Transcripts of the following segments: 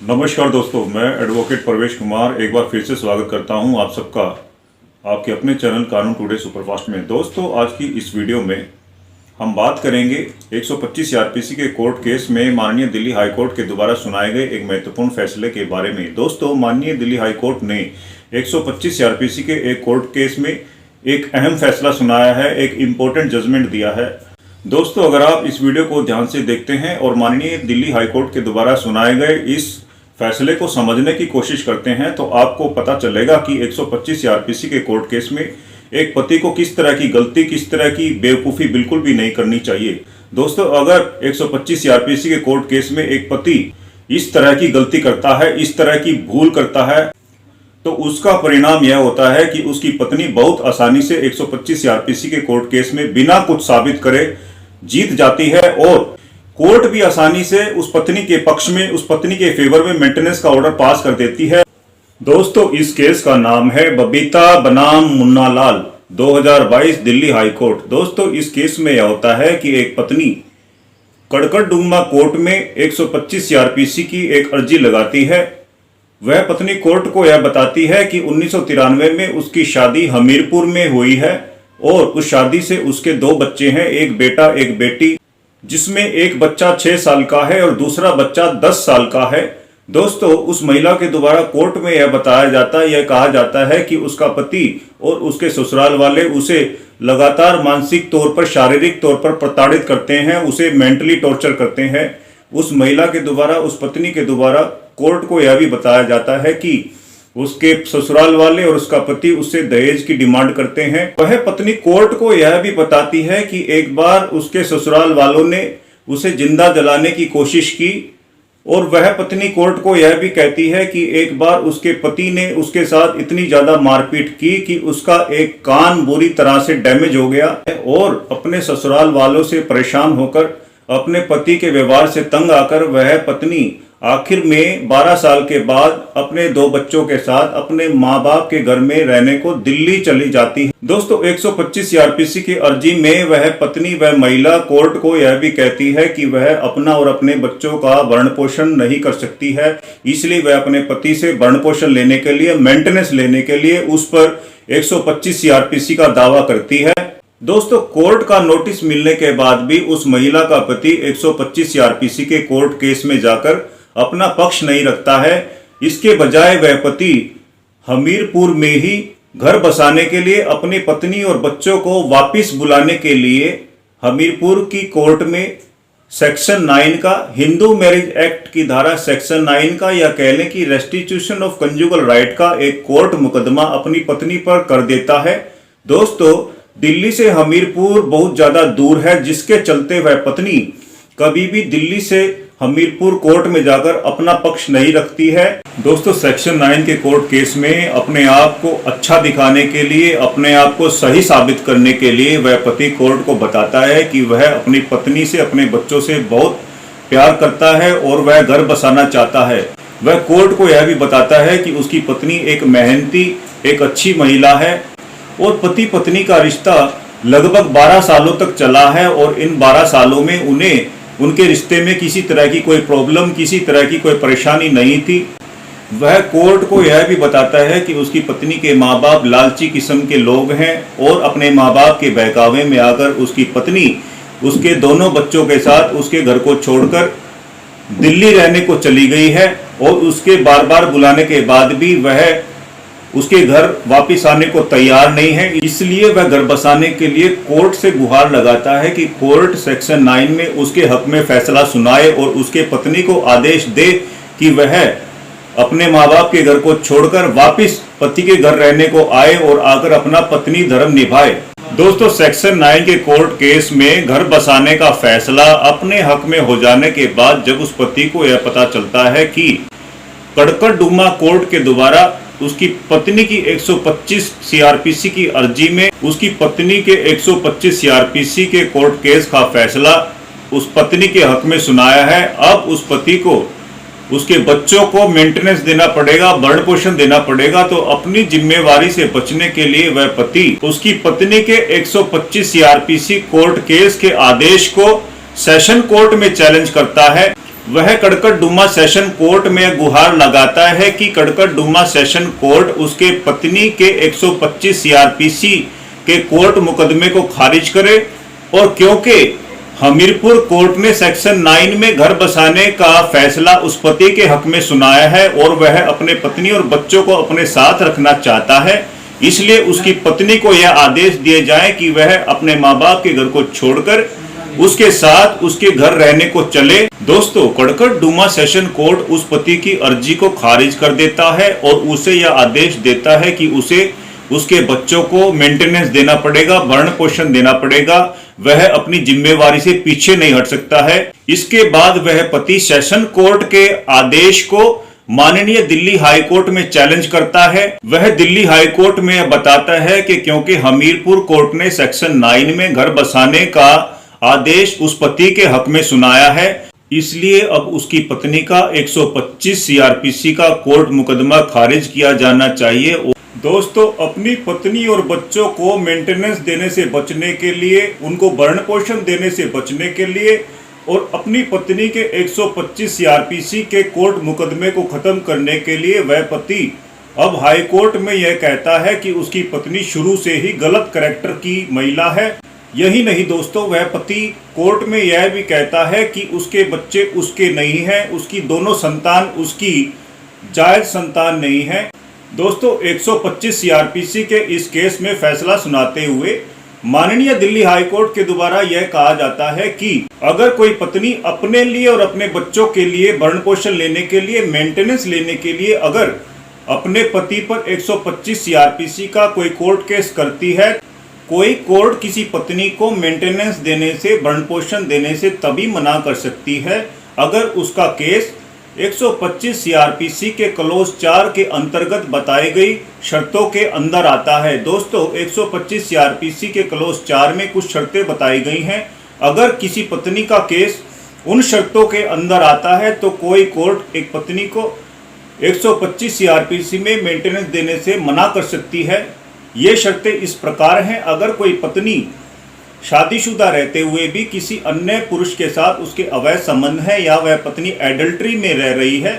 नमस्कार दोस्तों, मैं एडवोकेट परवेश कुमार एक बार फिर से स्वागत करता हूं आप सबका आपके अपने चैनल कानून टुडे सुपरफास्ट में। दोस्तों, आज की इस वीडियो में हम बात करेंगे 125 सीआरपीसी के कोर्ट केस में माननीय दिल्ली हाई कोर्ट के द्वारा सुनाए गए एक महत्वपूर्ण फैसले के बारे में। दोस्तों, माननीय दिल्ली हाई कोर्ट ने 125 सीआरपीसी के एक कोर्ट केस में एक अहम फैसला सुनाया है, एक इम्पोर्टेंट जजमेंट दिया है। दोस्तों, अगर आप इस वीडियो को ध्यान से देखते हैं और माननीय दिल्ली हाई कोर्ट के द्वारा सुनाए गए इस फैसले को समझने की कोशिश करते हैं तो आपको पता चलेगा कि 125 सीआरपीसी के कोर्ट केस में एक पति को किस तरह की गलती, किस तरह की बेवकूफ़ी बिल्कुल भी नहीं करनी चाहिए। दोस्तों, अगर 125 सीआरपीसी के कोर्ट केस में एक पति इस तरह की गलती करता है, इस तरह की भूल करता है, तो उसका परिणाम यह होता है कि उसकी पत्नी बहुत आसानी से 125 सीआरपीसी के कोर्ट केस में बिना कुछ साबित करे जीत जाती है और कोर्ट भी आसानी से उस पत्नी के पक्ष में, उस पत्नी के फेवर में मेंटेनेंस का ऑर्डर पास कर देती है। दोस्तों, इस केस का नाम है बबीता बनाम मुन्ना लाल, 2022 दिल्ली हाई कोर्ट। दोस्तों, इस केस में यह होता है कि एक पत्नी कड़कड़डुमा कोर्ट में 125 सीआरपीसी की एक अर्जी लगाती है। वह पत्नी कोर्ट को यह बताती है कि 1993 में उसकी शादी हमीरपुर में हुई है और उस शादी से उसके 2 बच्चे हैं, एक बेटा एक बेटी, जिसमें एक बच्चा 6 साल का है और दूसरा बच्चा 10 साल का है। दोस्तों, उस महिला के द्वारा कोर्ट में यह बताया जाता है, यह कहा जाता है कि उसका पति और उसके ससुराल वाले उसे लगातार मानसिक तौर पर, शारीरिक तौर पर प्रताड़ित करते हैं, उसे मेंटली टॉर्चर करते हैं। उस महिला के द्वारा, उस पत्नी के द्वारा कोर्ट को यह भी बताया जाता है कि उसके ससुराल वाले और उसका पति उससे दहेज की डिमांड करते हैं। वह पत्नी कोर्ट को यह भी बताती है कि एक बार उसके ससुराल वालों ने उसे जिंदा जलाने की कोशिश की और वह पत्नी कोर्ट को यह भी कहती है कि एक बार उसके पति ने उसके साथ इतनी ज्यादा मारपीट की कि उसका एक कान बुरी तरह से डैमेज हो गया और अपने ससुराल वालों से परेशान होकर, अपने पति के व्यवहार से तंग आकर वह पत्नी आखिर में 12 साल के बाद अपने 2 बच्चों के साथ अपने माँ बाप के घर में रहने को दिल्ली चली जाती है। दोस्तों, 125 सीआरपीसी की अर्जी में वह पत्नी, वह महिला कोर्ट को यह भी कहती है कि वह अपना और अपने बच्चों का भरण पोषण नहीं कर सकती है, इसलिए वह अपने पति से भरण पोषण लेने के लिए, मेंटेनेंस लेने के लिए उस पर 125 सीआरपीसी का दावा करती है। दोस्तों, कोर्ट का नोटिस मिलने के बाद भी उस महिला का पति 125 सीआरपीसी के कोर्ट केस में जाकर अपना पक्ष नहीं रखता है। इसके बजाय वह पति हमीरपुर में ही घर बसाने के लिए अपनी पत्नी और बच्चों को वापस बुलाने के लिए हमीरपुर की कोर्ट में सेक्शन 9 का, हिंदू मैरिज एक्ट की धारा सेक्शन 9 का, या कह लें कि रेस्टिट्यूशन ऑफ कंजुगल राइट का एक कोर्ट मुकदमा अपनी पत्नी पर कर देता है। दोस्तों, दिल्ली से हमीरपुर बहुत ज्यादा दूर है, जिसके चलते वह पत्नी कभी भी दिल्ली से हमीरपुर कोर्ट में जाकर अपना पक्ष नहीं रखती है। दोस्तों, सेक्शन 9 के कोर्ट केस में अपने आप को अच्छा दिखाने के लिए, अपने आप को सही साबित करने के लिए वह पति कोर्ट को बताता है कि वह अपनी पत्नी से, अपने बच्चों से बहुत प्यार करता है और वह घर बसाना चाहता है। वह कोर्ट को यह भी बताता है कि उसकी पत्नी एक मेहनती, एक अच्छी महिला है और पति पत्नी का रिश्ता लगभग 12 सालों तक चला है और इन 12 सालों में उन्हें, उनके रिश्ते में किसी तरह की कोई प्रॉब्लम, किसी तरह की कोई परेशानी नहीं थी। वह कोर्ट को यह भी बताता है कि उसकी पत्नी के माँ बाप लालची किस्म के लोग हैं और अपने माँ बाप के बहकावे में आकर उसकी पत्नी उसके दोनों बच्चों के साथ उसके घर को छोड़कर दिल्ली रहने को चली गई है और उसके बार बार बुलाने के बाद भी वह उसके घर वापस आने को तैयार नहीं है। इसलिए वह घर बसाने के लिए कोर्ट से गुहार लगाता है कि कोर्ट सेक्शन 9 में उसके हक में फैसला सुनाए और उसके पत्नी को आदेश दे कि वह अपने माँ बाप के घर को छोड़कर वापस पति के घर रहने को आए और आकर अपना पत्नी धर्म निभाए। दोस्तों, सेक्शन 9 के कोर्ट केस में घर बसाने का फैसला अपने हक में हो जाने के बाद जब उस पति को यह पता चलता है कि कड़कड़डुमा कोर्ट के द्वारा उसकी पत्नी की 125 सीआरपीसी की अर्जी में उसकी पत्नी के 125 सीआरपीसी के कोर्ट केस का फैसला उस पत्नी के हक में सुनाया है, अब उस पति को उसके बच्चों को मेंटेनेंस देना पड़ेगा, भरण पोषण देना पड़ेगा। तो अपनी जिम्मेवारी से बचने के लिए वह पति उसकी पत्नी के 125 सीआरपीसी कोर्ट केस के आदेश को सेशन कोर्ट में चैलेंज करता है। वह कड़कड़डुमा सेशन कोर्ट में गुहार लगाता है कि कड़कड़डुमा सेशन कोर्ट उसके पत्नी के 125 सीआरपीसी के कोर्ट मुकदमे को खारिज करे, और क्योंकि हमीरपुर कोर्ट ने सेक्शन 9 में घर बसाने का फैसला उस पति के हक में सुनाया है और वह अपने पत्नी और बच्चों को अपने साथ रखना चाहता है, इसलिए उसकी पत्नी को यह आदेश दिए जाए कि वह अपने माँ बाप के घर को छोड़कर उसके साथ उसके घर रहने को चले। दोस्तों, कड़कड़डुमा सेशन कोर्ट उस पति की अर्जी को खारिज कर देता है और उसे यह आदेश देता है कि उसे उसके बच्चों को मेंटेनेंस देना पड़ेगा, भरण पोषण देना पड़ेगा, वह अपनी जिम्मेवारी से पीछे नहीं हट सकता है। इसके बाद वह पति सेशन कोर्ट के आदेश को माननीय दिल्ली हाई कोर्ट में चैलेंज करता है। वह दिल्ली हाई कोर्ट में बताता है कि क्योंकि हमीरपुर कोर्ट ने सेक्शन 9 में घर बसाने का आदेश उस पति के हक में सुनाया है, इसलिए अब उसकी पत्नी का 125 सीआरपीसी का कोर्ट मुकदमा खारिज किया जाना चाहिए। दोस्तों, अपनी पत्नी और बच्चों को मेंटेनेंस देने से बचने के लिए, उनको भरण पोषण देने से बचने के लिए और अपनी पत्नी के 125 सीआरपीसी के कोर्ट मुकदमे को खत्म करने के लिए वह पति अब हाई कोर्ट में यह कहता है कि उसकी पत्नी शुरू से ही गलत कैरेक्टर की महिला है। यही नहीं दोस्तों, वह पति कोर्ट में यह भी कहता है कि उसके बच्चे उसके नहीं हैं, उसकी दोनों संतान उसकी जायज संतान नहीं है। दोस्तों, 125 सीआरपीसी के इस केस में फैसला सुनाते हुए माननीय दिल्ली हाई कोर्ट के द्वारा यह कहा जाता है कि अगर कोई पत्नी अपने लिए और अपने बच्चों के लिए भरण पोषण लेने के लिए, मेंटेनेंस लेने के लिए अगर अपने पति पर 125 सीआरपीसी का कोई कोर्ट केस करती है, कोई कोर्ट किसी पत्नी को मेंटेनेंस देने से, भरण पोषण देने से तभी मना कर सकती है अगर उसका केस 125 सीआरपीसी के क्लोज 4 के अंतर्गत बताई गई शर्तों के अंदर आता है। दोस्तों, 125 सीआरपीसी के क्लोज 4 में कुछ शर्तें बताई गई हैं। अगर किसी पत्नी का केस उन शर्तों के अंदर आता है तो कोई कोर्ट एक पत्नी को 125 सीआरपीसी में मेंटेनेंस देने से मना कर सकती है। ये शर्तें इस प्रकार हैं। अगर कोई पत्नी शादीशुदा रहते हुए भी किसी अन्य पुरुष के साथ उसके अवैध संबंध है, या वह पत्नी एडल्ट्री में रह रही है,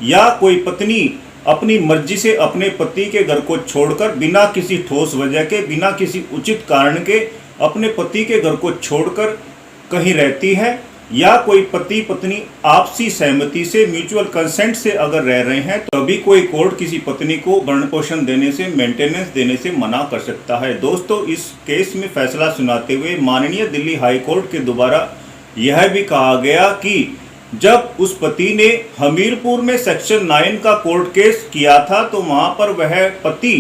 या कोई पत्नी अपनी मर्जी से अपने पति के घर को छोड़कर बिना किसी ठोस वजह के, बिना किसी उचित कारण के अपने पति के घर को छोड़कर कहीं रहती है, या कोई पति पत्नी आपसी सहमति से, म्यूचुअल कंसेंट से अगर रह रहे हैं, तभी कोई कोर्ट किसी पत्नी को भरण पोषण देने से, मेंटेनेंस देने से मना कर सकता है। दोस्तों, इस केस में फैसला सुनाते हुए माननीय दिल्ली हाई कोर्ट के द्वारा यह भी कहा गया कि जब उस पति ने हमीरपुर में सेक्शन 9 का कोर्ट केस किया था तो वहां पर वह पति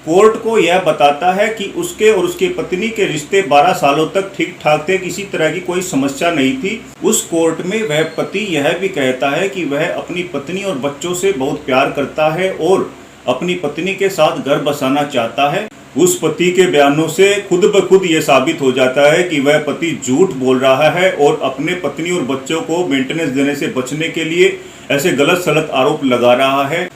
कोर्ट को यह बताता है कि उसके और उसकी पत्नी के रिश्ते 12 सालों तक ठीक ठाक थे, किसी तरह की कोई समस्या नहीं थी। उस कोर्ट में वह पति यह भी कहता है कि वह अपनी पत्नी और बच्चों से बहुत प्यार करता है और अपनी पत्नी के साथ घर बसाना चाहता है। उस पति के बयानों से खुद ब खुद ये साबित हो जाता है कि वह पति झूठ बोल रहा है और अपने पत्नी और बच्चों को मेंटेनेंस देने से बचने के लिए ऐसे गलत सलत आरोप लगा रहा है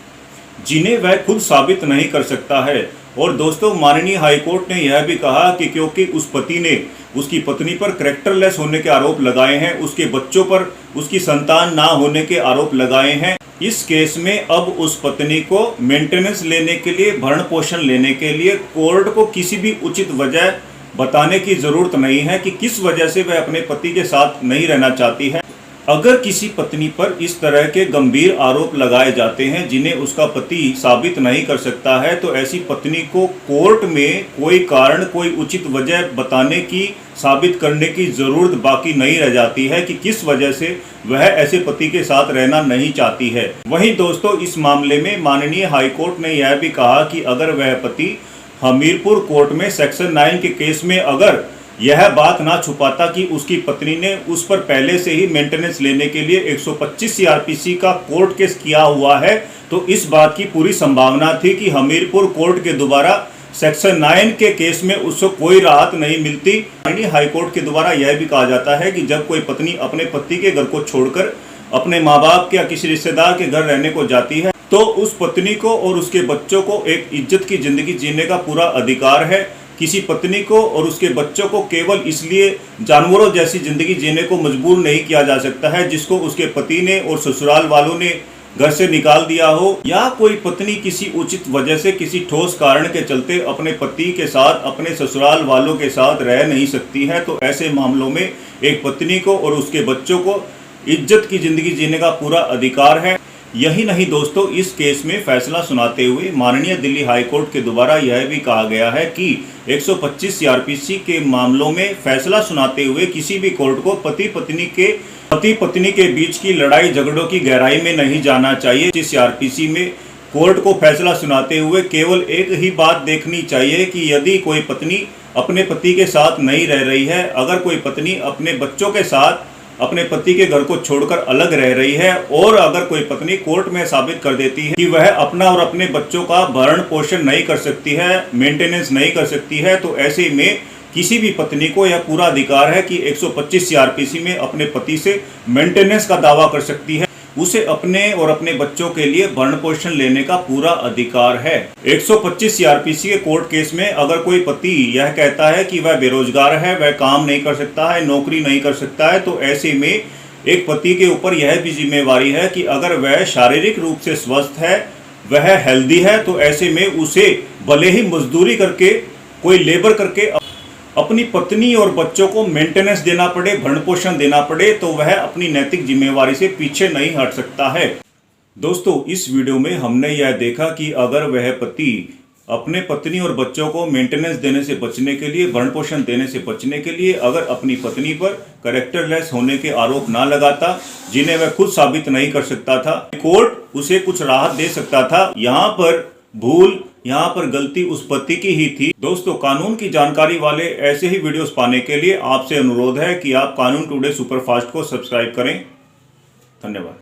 जिन्हें वह खुद साबित नहीं कर सकता है। और दोस्तों, माननीय हाईकोर्ट ने यह भी कहा कि क्योंकि उस पति ने उसकी पत्नी पर कैरेक्टरलेस होने के आरोप लगाए हैं, उसके बच्चों पर उसकी संतान ना होने के आरोप लगाए हैं, इस केस में अब उस पत्नी को मेंटेनेंस लेने के लिए, भरण पोषण लेने के लिए कोर्ट को किसी भी उचित वजह बताने की जरूरत नहीं है कि किस वजह से वह अपने पति के साथ नहीं रहना चाहती है। अगर किसी पत्नी पर इस तरह के गंभीर आरोप लगाए जाते हैं जिन्हें उसका पति साबित नहीं कर सकता है, तो ऐसी पत्नी को कोर्ट में कोई कारण, कोई उचित वजह बताने की, साबित करने की जरूरत बाकी नहीं रह जाती है कि किस वजह से वह ऐसे पति के साथ रहना नहीं चाहती है। वहीं दोस्तों, इस मामले में माननीय हाईकोर्ट ने यह भी कहा कि अगर वह पति हमीरपुर कोर्ट में सेक्शन 9 के केस में अगर यह बात ना छुपाता कि उसकी पत्नी ने उस पर पहले से ही मेंटेनेंस लेने के लिए 125 सीआरपीसी का कोर्ट केस किया हुआ है, तो इस बात की पूरी संभावना थी कि हमीरपुर कोर्ट के द्वारा सेक्शन 9 के केस में उसको कोई राहत नहीं मिलती। माननीय हाईकोर्ट के द्वारा यह भी कहा जाता है कि जब कोई पत्नी अपने पति के घर को छोड़कर अपने माँ बाप के या किसी रिश्तेदार के घर रहने को जाती है, तो उस पत्नी को और उसके बच्चों को एक इज्जत की जिंदगी जीने का पूरा अधिकार है किसी पत्नी को और उसके बच्चों को केवल इसलिए जानवरों जैसी जिंदगी जीने को मजबूर नहीं किया जा सकता है जिसको उसके पति ने और ससुराल वालों ने घर से निकाल दिया हो, या कोई पत्नी किसी उचित वजह से किसी ठोस कारण के चलते अपने पति के साथ अपने ससुराल वालों के साथ रह नहीं सकती है, तो ऐसे मामलों में एक पत्नी को और उसके बच्चों को इज्जत की जिंदगी जीने का पूरा अधिकार है। यही नहीं दोस्तों, इस केस में फैसला सुनाते हुए माननीय दिल्ली हाई कोर्ट के द्वारा यह भी कहा गया है कि 125 सीआरपीसी के मामलों में फैसला सुनाते हुए किसी भी कोर्ट को पति पत्नी के बीच की लड़ाई झगड़ों की गहराई में नहीं जाना चाहिए। इस सीआरपीसी में कोर्ट को फैसला सुनाते हुए केवल एक ही बात देखनी चाहिए कि यदि कोई पत्नी अपने पति के साथ नहीं रह रही है, अगर कोई पत्नी अपने बच्चों के साथ अपने पति के घर को छोड़कर अलग रह रही है, और अगर कोई पत्नी कोर्ट में साबित कर देती है कि वह अपना और अपने बच्चों का भरण पोषण नहीं कर सकती है, मेंटेनेंस नहीं कर सकती है, तो ऐसे में किसी भी पत्नी को यह पूरा अधिकार है कि 125 सीआरपीसी में अपने पति से मेंटेनेंस का दावा कर सकती है। उसे अपने और अपने बच्चों के लिए भरण पोषण लेने का पूरा अधिकार है। 125 सीआरपीसी के कोर्ट केस में अगर कोई पति यह कहता है कि वह बेरोजगार है, वह काम नहीं कर सकता है, नौकरी नहीं कर सकता है, तो ऐसे में एक पति के ऊपर यह भी जिम्मेवारी है कि अगर वह शारीरिक रूप से स्वस्थ है, वह हेल्दी है, तो ऐसे में उसे भले ही मजदूरी करके कोई लेबर करके अपनी पत्नी और बच्चों को मेंटेनेंस देना पड़े, भरण पोषण देना पड़े, तो वह अपनी नैतिक जिम्मेवारी से पीछे नहीं हट सकता है। दोस्तों, इस वीडियो में हमने यह देखा कि अगर वह पति अपने पत्नी और बच्चों को मेंटेनेंस देने से बचने के लिए, भरण पोषण देने से बचने के लिए अगर अपनी पत्नी पर कैरेक्टरलेस होने के आरोप ना लगाता, जिन्हें वह खुद साबित नहीं कर सकता था, कोर्ट उसे कुछ राहत दे सकता था। यहाँ पर भूल, यहाँ पर गलती उस पति की ही थी। दोस्तों, कानून की जानकारी वाले ऐसे ही वीडियोस पाने के लिए आपसे अनुरोध है कि आप कानून टुडे सुपरफास्ट को सब्सक्राइब करें। धन्यवाद।